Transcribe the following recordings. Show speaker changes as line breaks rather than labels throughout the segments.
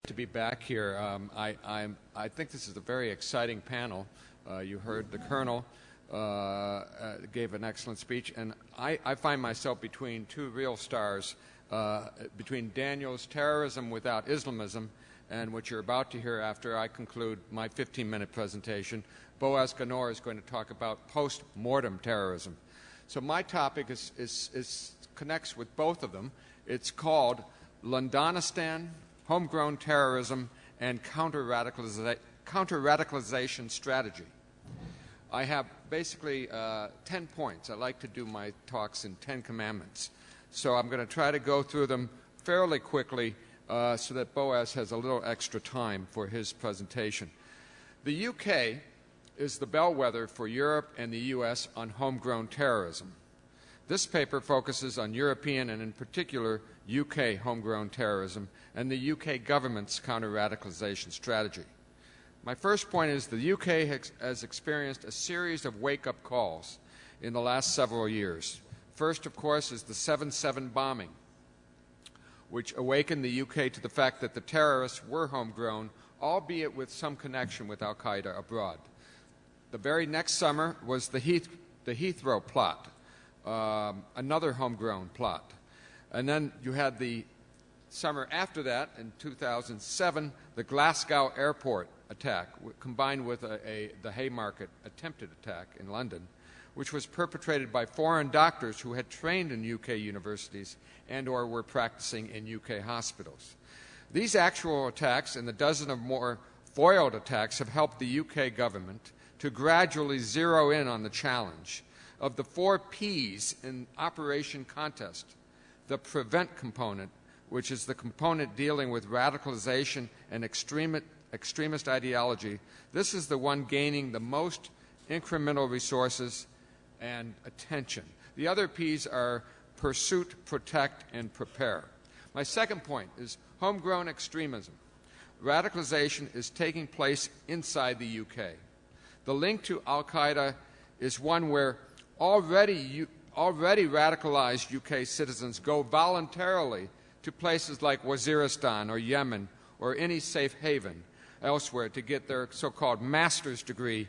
To be back here. I think this is a very exciting panel. You heard the Colonel gave an excellent speech, and I find myself between two real stars, between Daniel's Terrorism Without Islamism and what you're about to hear after I conclude my 15-minute presentation. Boaz Ganor is going to talk about post-mortem terrorism. So my topic connects with both of them. It's called Londonistan, Homegrown Terrorism and Counter-Radicalization Strategy. I have basically 10 points. I like to do my talks in 10 commandments. So I'm going to try to go through them fairly quickly so that Boaz has a little extra time for his presentation. The UK is the bellwether for Europe and the US on homegrown terrorism. This paper focuses on European and in particular UK homegrown terrorism and the UK government's counter-radicalization strategy. My first point is the UK has experienced a series of wake-up calls in the last several years. First, of course, is the 7/7 bombing, which awakened the UK to the fact that the terrorists were homegrown, albeit with some connection with al-Qaeda abroad. The very next summer was the Heathrow plot, another homegrown plot. And then you had the summer after that, in 2007, the Glasgow airport attack, combined with the Haymarket attempted attack in London, which was perpetrated by foreign doctors who had trained in UK universities and or were practicing in UK hospitals. These actual attacks and the dozen or more foiled attacks have helped the UK government to gradually zero in on the challenge of the 4 Ps in Operation Contest. The prevent component, which is the component dealing with radicalization and extremist ideology, this is the one gaining the most incremental resources and attention. The other Ps are pursuit, protect, and prepare. My second point is homegrown extremism. Radicalization is taking place inside the UK. The link to al-Qaeda is one where already radicalized UK citizens go voluntarily to places like Waziristan or Yemen or any safe haven elsewhere to get their so-called master's degree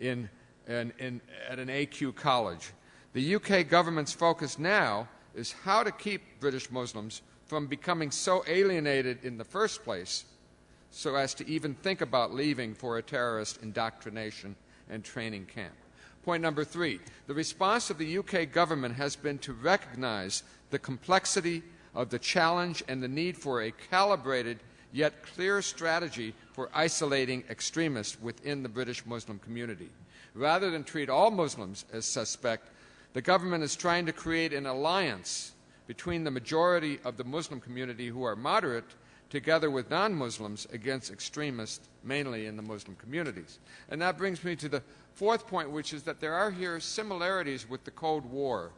at an AQ college. The UK government's focus now is how to keep British Muslims from becoming so alienated in the first place so as to even think about leaving for a terrorist indoctrination and training camp. Point number 3, the response of the UK government has been to recognize the complexity of the challenge and the need for a calibrated yet clear strategy for isolating extremists within the British Muslim community. Rather than treat all Muslims as suspect, the government is trying to create an alliance between the majority of the Muslim community who are moderate together with non-Muslims against extremists, mainly in the Muslim communities. And that brings me to the fourth point, which is that there are here similarities with the Cold War.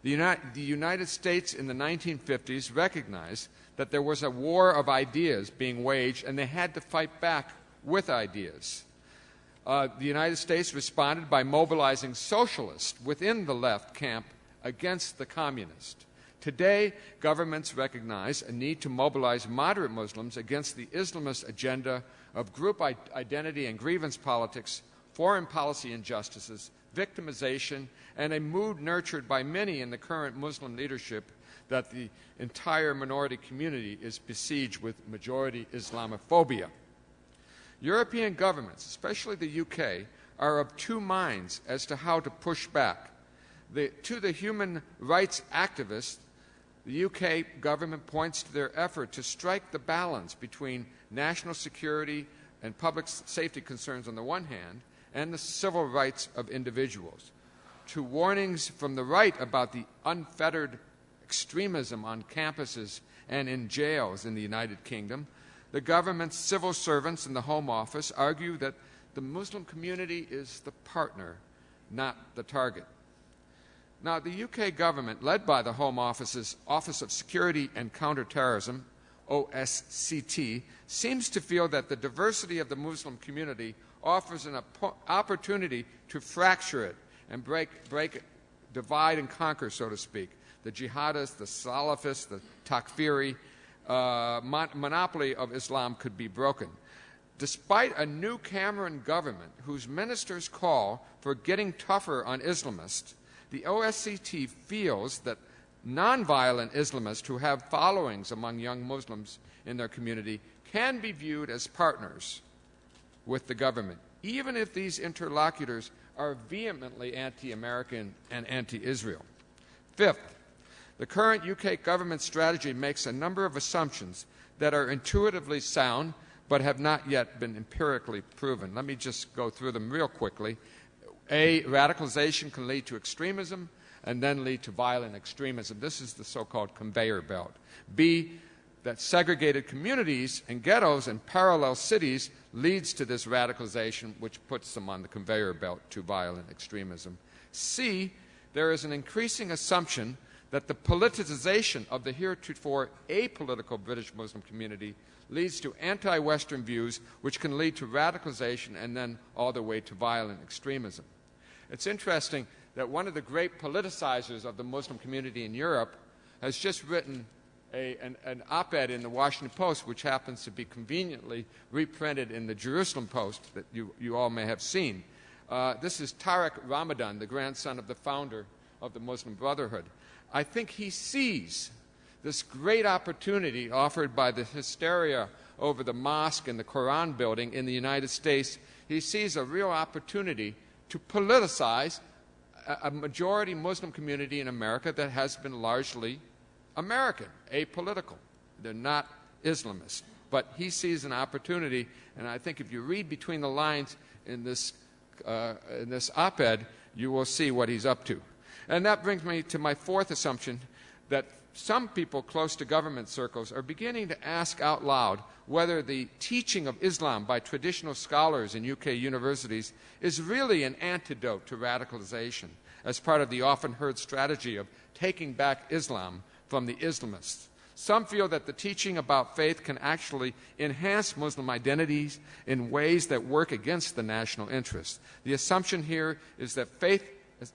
The United States in the 1950s recognized that there was a war of ideas being waged, and they had to fight back with ideas. The United States responded by mobilizing socialists within the left camp against the communists. Today, governments recognize a need to mobilize moderate Muslims against the Islamist agenda of group identity and grievance politics, foreign policy injustices, victimization, and a mood nurtured by many in the current Muslim leadership that the entire minority community is besieged with majority Islamophobia. European governments, especially the UK, are of two minds as to how to push back. To the human rights activists, the UK government points to their effort to strike the balance between national security and public safety concerns on the one hand and the civil rights of individuals. To warnings from the right about the unfettered extremism on campuses and in jails in the United Kingdom, the government's civil servants in the Home Office argue that the Muslim community is the partner, not the target. Now, the UK government, led by the Home Office's Office of Security and Counter-Terrorism, OSCT, seems to feel that the diversity of the Muslim community offers an opportunity to fracture it and divide and conquer, so to speak, the jihadists, the Salafists, the Takfiri, monopoly of Islam could be broken. Despite a new Cameron government whose ministers call for getting tougher on Islamists, the OSCE feels that nonviolent Islamists who have followings among young Muslims in their community can be viewed as partners with the government, even if these interlocutors are vehemently anti-American and anti-Israel. Fifth, the current UK government strategy makes a number of assumptions that are intuitively sound but have not yet been empirically proven. Let me just go through them real quickly. A, radicalization can lead to extremism and then lead to violent extremism. This is the so-called conveyor belt. B, that segregated communities and ghettos and parallel cities leads to this radicalization, which puts them on the conveyor belt to violent extremism. C, there is an increasing assumption that the politicization of the heretofore apolitical British Muslim community leads to anti-Western views, which can lead to radicalization and then all the way to violent extremism. It's interesting that one of the great politicizers of the Muslim community in Europe has just written an op-ed in the Washington Post, which happens to be conveniently reprinted in the Jerusalem Post that you all may have seen. This is Tariq Ramadan, the grandson of the founder of the Muslim Brotherhood. I think he sees this great opportunity offered by the hysteria over the mosque and the Quran building in the United States. He sees a real opportunity to politicize a majority Muslim community in America that has been largely American, apolitical. They're not Islamists. But he sees an opportunity, and I think if you read between the lines in this op-ed, you will see what he's up to. And that brings me to my fourth assumption, that some people close to government circles are beginning to ask out loud whether the teaching of Islam by traditional scholars in UK universities is really an antidote to radicalization as part of the often heard strategy of taking back Islam from the Islamists. Some feel that the teaching about faith can actually enhance Muslim identities in ways that work against the national interest. The assumption here is that faith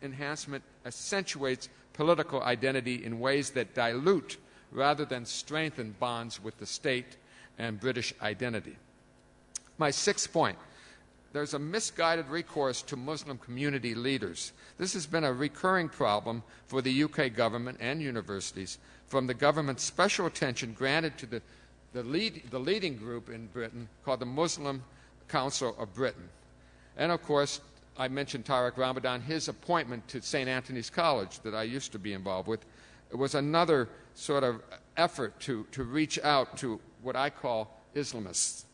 enhancement accentuates political identity in ways that dilute rather than strengthen bonds with the state and British identity. My sixth point, there's a misguided recourse to Muslim community leaders. This has been a recurring problem for the UK government and universities, from the government's special attention granted to the leading group in Britain called the Muslim Council of Britain. And of course, I mentioned Tariq Ramadan, his appointment to St. Anthony's College that I used to be involved with. It was another sort of effort to reach out to what I call Islamists.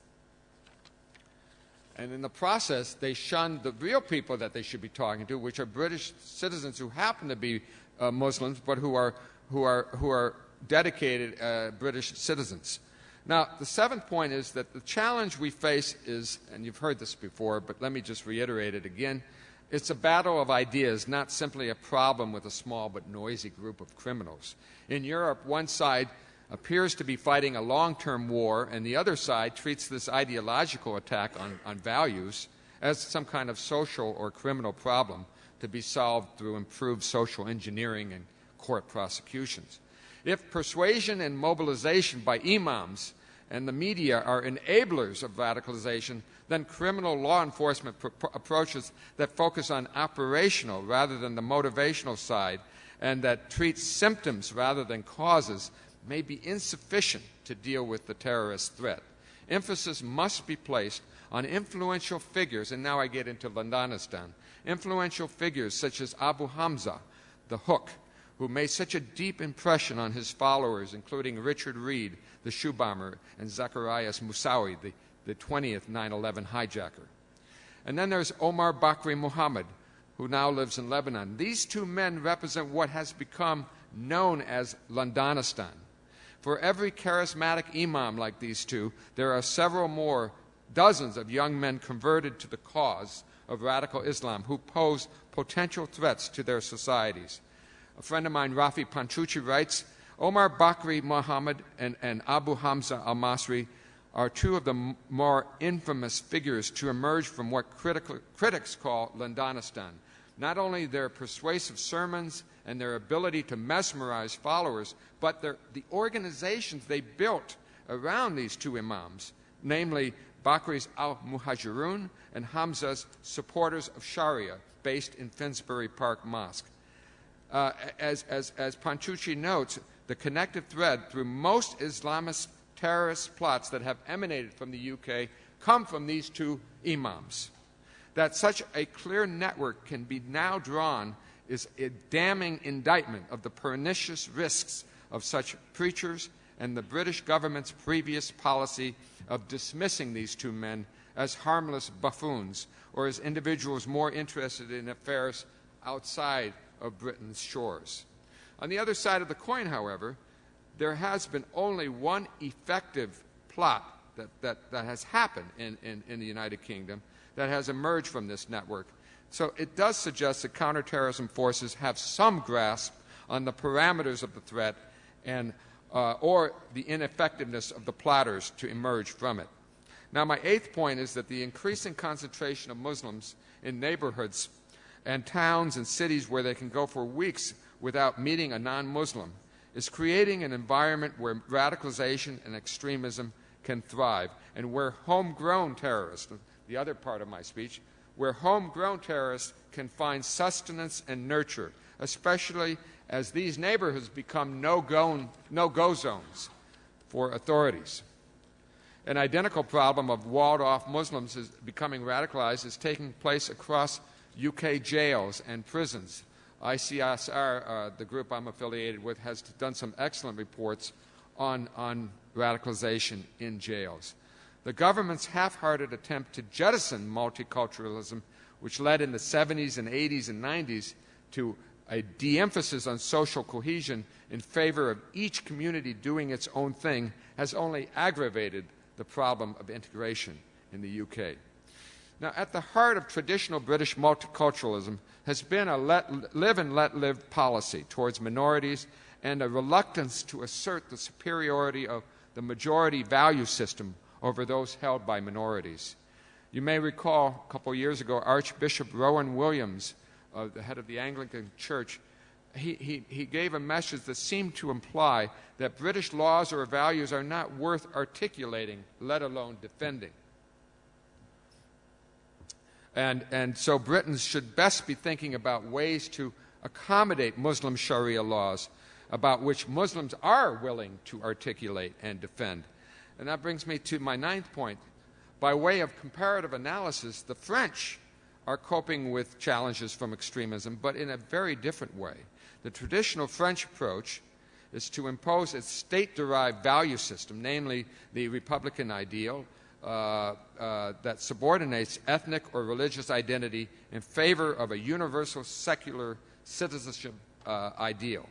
And in the process, they shunned the real people that they should be talking to, which are British citizens who happen to be Muslims, but who are dedicated British citizens. Now, the seventh point is that the challenge we face is, and you've heard this before, but let me just reiterate it again, it's a battle of ideas, not simply a problem with a small but noisy group of criminals. In Europe, one side appears to be fighting a long-term war, and the other side treats this ideological attack on values as some kind of social or criminal problem to be solved through improved social engineering and court prosecutions. If persuasion and mobilization by imams and the media are enablers of radicalization, then criminal law enforcement approaches that focus on operational rather than the motivational side and that treat symptoms rather than causes may be insufficient to deal with the terrorist threat. Emphasis must be placed on influential figures, and now I get into Londonistan, influential figures such as Abu Hamza, the Hook, who made such a deep impression on his followers, including Richard Reed, the shoe bomber, and Zacharias Moussaoui, the 20th 9/11 hijacker. And then there's Omar Bakri Muhammad, who now lives in Lebanon. These two men represent what has become known as Londonistan. For every charismatic imam like these two, there are several more, dozens of young men converted to the cause of radical Islam who pose potential threats to their societies. A friend of mine, Rafi Panchucci, writes, Omar Bakri Muhammad and Abu Hamza al-Masri are two of the more infamous figures to emerge from what critics call Londonistan. Not only their persuasive sermons and their ability to mesmerize followers, but the organizations they built around these two imams, namely Bakri's al-Muhajirun and Hamza's Supporters of Sharia, based in Finsbury Park Mosque. As Panchucci notes, the connective thread through most Islamist terrorist plots that have emanated from the UK come from these two imams. That such a clear network can be now drawn is a damning indictment of the pernicious risks of such preachers and the British government's previous policy of dismissing these two men as harmless buffoons or as individuals more interested in affairs outside of Britain's shores. On the other side of the coin, however, there has been only one effective plot that has happened in the United Kingdom that has emerged from this network. So it does suggest that counterterrorism forces have some grasp on the parameters of the threat and or the ineffectiveness of the plotters to emerge from it. Now, my eighth point is that the increasing concentration of Muslims in neighborhoods and towns and cities where they can go for weeks without meeting a non-Muslim is creating an environment where radicalization and extremism can thrive, and where homegrown terrorists, the other part of my speech, where homegrown terrorists can find sustenance and nurture, especially as these neighborhoods become no-go zones for authorities. An identical problem of walled-off Muslims is becoming radicalized is taking place across UK jails and prisons. ICSR, the group I'm affiliated with, has done some excellent reports on radicalization in jails. The government's half-hearted attempt to jettison multiculturalism, which led in the 70s and 80s and 90s to a de-emphasis on social cohesion in favor of each community doing its own thing, has only aggravated the problem of integration in the UK. Now, at the heart of traditional British multiculturalism has been a live and let live policy towards minorities and a reluctance to assert the superiority of the majority value system over those held by minorities. You may recall a couple years ago, Archbishop Rowan Williams, the head of the Anglican Church, he gave a message that seemed to imply that British laws or values are not worth articulating, let alone defending. And so Britons should best be thinking about ways to accommodate Muslim Sharia laws about which Muslims are willing to articulate and defend. And that brings me to my ninth point. By way of comparative analysis, the French are coping with challenges from extremism, but in a very different way. The traditional French approach is to impose its state-derived value system, namely the republican ideal, that subordinates ethnic or religious identity in favor of a universal secular citizenship ideal.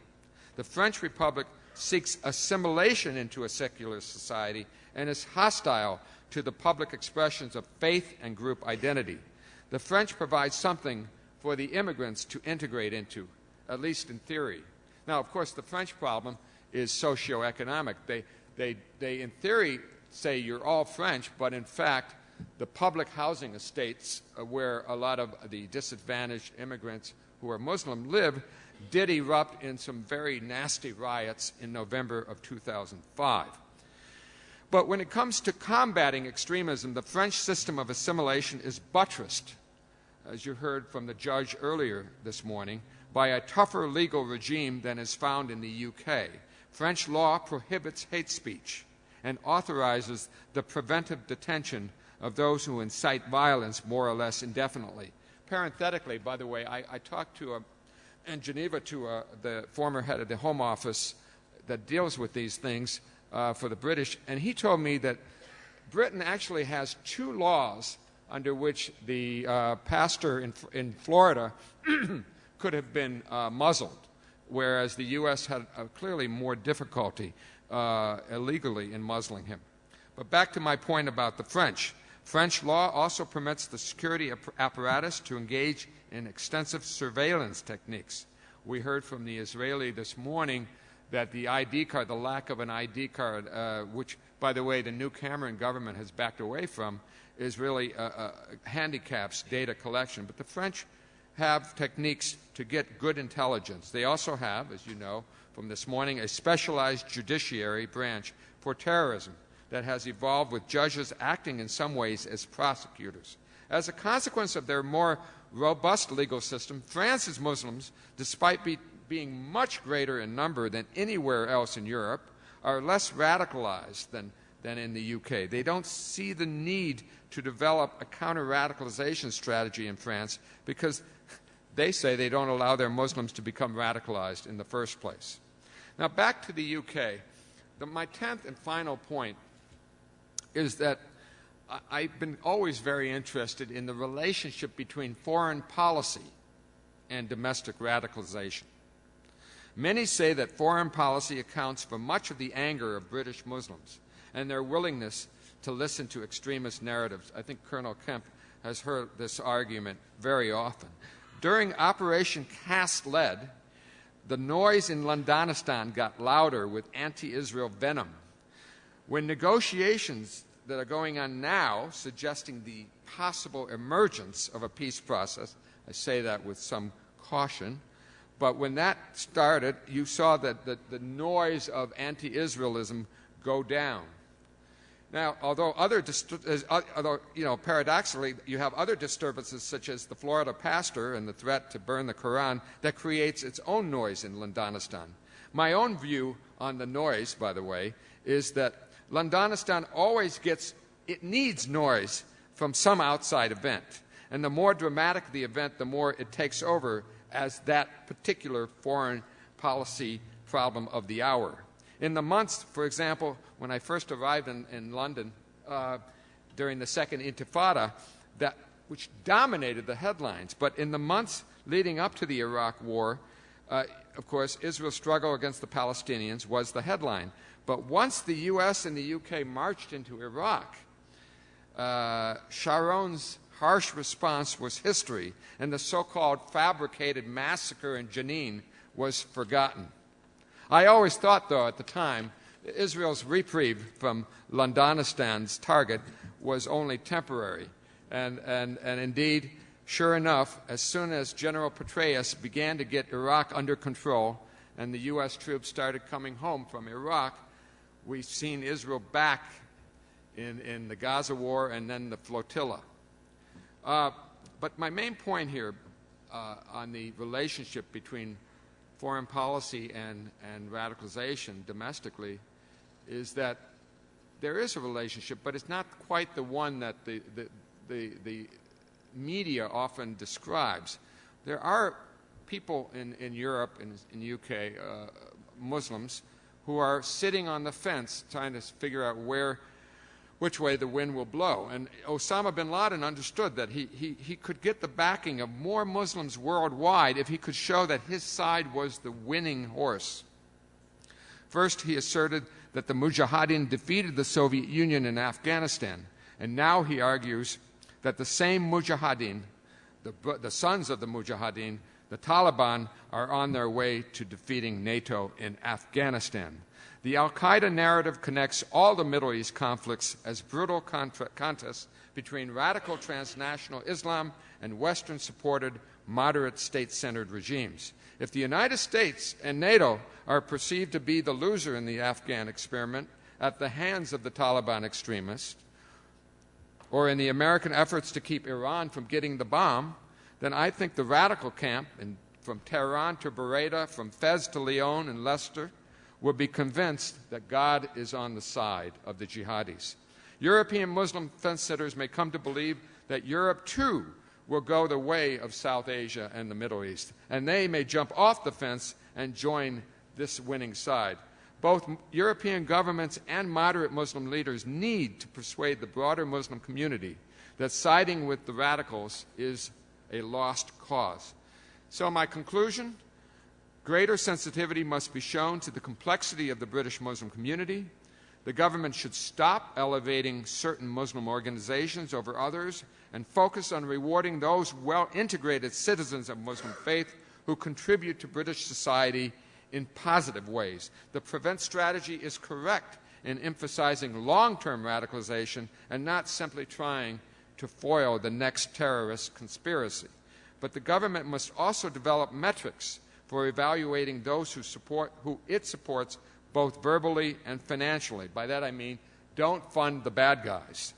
The French Republic seeks assimilation into a secular society and is hostile to the public expressions of faith and group identity. The French provide something for the immigrants to integrate into, at least in theory. Now, of course, the French problem is socioeconomic. They in theory, say you're all French, but in fact, the public housing estates where a lot of the disadvantaged immigrants who are Muslim live did erupt in some very nasty riots in November of 2005. But when it comes to combating extremism, the French system of assimilation is buttressed, as you heard from the judge earlier this morning, by a tougher legal regime than is found in the UK. French law prohibits hate speech and authorizes the preventive detention of those who incite violence more or less indefinitely. Parenthetically, by the way, I talked in Geneva to the former head of the Home Office that deals with these things for the British, and he told me that Britain actually has two laws under which the pastor in Florida could have been muzzled, whereas the U.S. had clearly more difficulty illegally in muzzling him. But back to my point about the French. French law also permits the security apparatus to engage in extensive surveillance techniques. We heard from the Israeli this morning that the ID card, the lack of an ID card, which, by the way, the new Cameron government has backed away from, is really handicaps data collection. But the French have techniques to get good intelligence. They also have, as you know from this morning, a specialized judiciary branch for terrorism that has evolved with judges acting in some ways as prosecutors. As a consequence of their more robust legal system, France's Muslims, despite being much greater in number than anywhere else in Europe, are less radicalized than in the UK. They don't see the need to develop a counter-radicalization strategy in France because they say they don't allow their Muslims to become radicalized in the first place. Now, back to the UK. My 10th and final point is that I've been always very interested in the relationship between foreign policy and domestic radicalization. Many say that foreign policy accounts for much of the anger of British Muslims and their willingness to listen to extremist narratives. I think Colonel Kemp has heard this argument very often. During Operation Cast Lead, the noise in Londonistan got louder with anti-Israel venom. When negotiations that are going on now suggesting the possible emergence of a peace process, I say that with some caution, but when that started, you saw that the noise of anti-Israelism go down. Now, although paradoxically, you have other disturbances such as the Florida pastor and the threat to burn the Quran that creates its own noise in Londonistan. My own view on the noise, by the way, is that Londonistan it needs noise from some outside event. And the more dramatic the event, the more it takes over as that particular foreign policy problem of the hour. In the months, for example, when I first arrived in London during the Second Intifada, which dominated the headlines, but in the months leading up to the Iraq War, of course, Israel's struggle against the Palestinians was the headline. But once the U.S. and the U.K. marched into Iraq, Sharon's harsh response was history, and the so-called fabricated massacre in Jenin was forgotten. I always thought, though, at the time, Israel's reprieve from Londonistan's target was only temporary. And indeed, sure enough, as soon as General Petraeus began to get Iraq under control and the U.S. troops started coming home from Iraq, we've seen Israel back in the Gaza war and then the flotilla. But my main point here on the relationship between foreign policy and radicalization domestically is that there is a relationship, but it's not quite the one that the media often describes. There are people in Europe and in the UK, Muslims, who are sitting on the fence trying to figure out which way the wind will blow. And Osama bin Laden understood that he could get the backing of more Muslims worldwide if he could show that his side was the winning horse. First, he asserted that the Mujahideen defeated the Soviet Union in Afghanistan, and now he argues that the same Mujahideen, the sons of the Mujahideen, the Taliban, are on their way to defeating NATO in Afghanistan. The al-Qaeda narrative connects all the Middle East conflicts as brutal contests between radical transnational Islam and Western-supported, moderate, state-centered regimes. If the United States and NATO are perceived to be the loser in the Afghan experiment at the hands of the Taliban extremists, or in the American efforts to keep Iran from getting the bomb, then I think the radical camp, from Tehran to Beretta, from Fez to Lyon and Leicester, will be convinced that God is on the side of the jihadis. European Muslim fence-sitters may come to believe that Europe, too, will go the way of South Asia and the Middle East, and they may jump off the fence and join this winning side. Both European governments and moderate Muslim leaders need to persuade the broader Muslim community that siding with the radicals is a lost cause. So my conclusion: greater sensitivity must be shown to the complexity of the British Muslim community. The government should stop elevating certain Muslim organizations over others and focus on rewarding those well-integrated citizens of Muslim faith who contribute to British society in positive ways. The PREVENT strategy is correct in emphasizing long-term radicalization and not simply trying to foil the next terrorist conspiracy. but the government must also develop metrics for evaluating those who it supports both verbally and financially. By that I mean, don't fund the bad guys.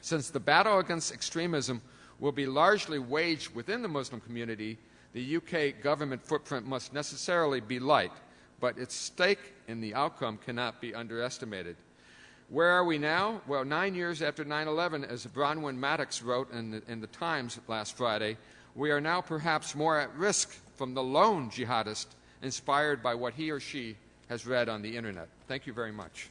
Since the battle against extremism will be largely waged within the Muslim community, the UK government footprint must necessarily be light, but its stake in the outcome cannot be underestimated. Where are we now? Well, 9 years after 9/11, as Bronwyn Maddox wrote in the Times last Friday, we are now perhaps more at risk from the lone jihadist inspired by what he or she has read on the Internet. Thank you very much.